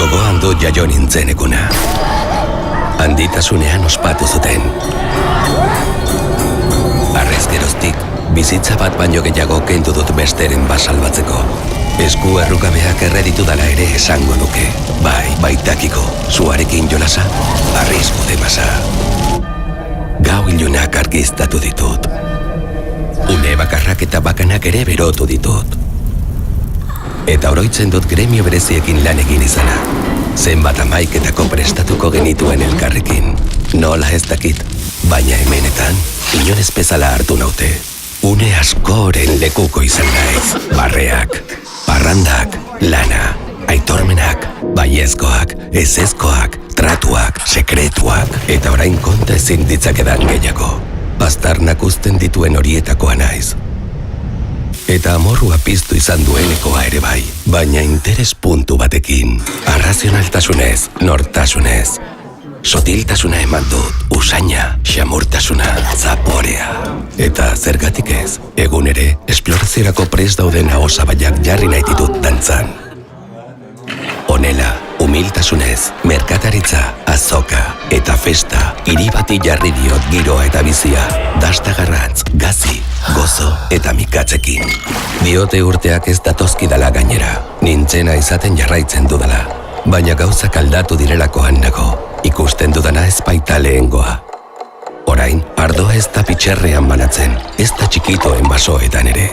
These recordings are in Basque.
Gogoan dut jaio nintzen eguna. Handitasunean ospatu zuten. Arrez geroztik, bizitza bat baino gehiago kendu dut besteren basalbatzeko. Esku errugabeak erreditu dala ere esango nuke. Bai, baitakiko, zuarekin jolasa, arrisku demasa. Gau ilunak argiztatu ditut. Une bakarrak eta bakanak ere berotu ditut. Eta oroitzen dut gremio bereziekin lan egin izana. Zenbat amaiketako prestatuko genituen elkarrekin. Nola ez dakit, baina hemenetan, inorenez bezala hartu naute. Une askoren lekuko izan naiz. Barreak, parrandak, lana, aitormenak, baiezkoak, ezezkoak, tratuak, sekretuak, eta orain konta ezin ditzakedan gehiago. Pastarnak uzten dituen horietakoa naiz. Eta amorrua piztu izan duenekoa ere bai, baina interes puntu batekin. Arrazionaltasunez, nortasunez. Sotiltasuna eman dut, usaina, xamurtasuna, zaporea. Eta zergatik ez, egun ere, esploraziorako prest dauden ahosabaiak jarri nahi ditut dantzan. Honela, humiltasunez, merkataritza, azoka eta festa, hiri bati jarri diot giroa eta bizia, dastagarrantz, gazi, gozo eta mikatzekin. Diote urteak ez datozkidala gainera, nintzena izaten jarraitzen dudala, baina gauzak aldatu direlakoan nago, ikusten dudana ez baita lehengoa. Orain, ardoa ez da pitxerrean banatzen, ez da txikitoen basoetan ere.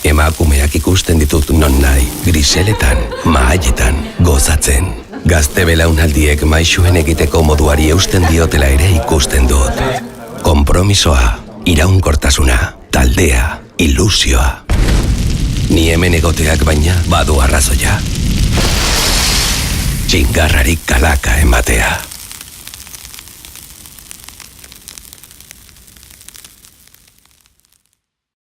Emakumeak ikusten ditut non nahi, griseletan, mahaietan, gozatzen. Gazte belaunaldiek maixuen egiteko moduari eusten diotela ere ikusten dut. Konpromisoa, iraunkortasuna, taldea, ilusioa. Ni hemen egoteak baina badu arrazoia. Txingarrarik kalaka ematea.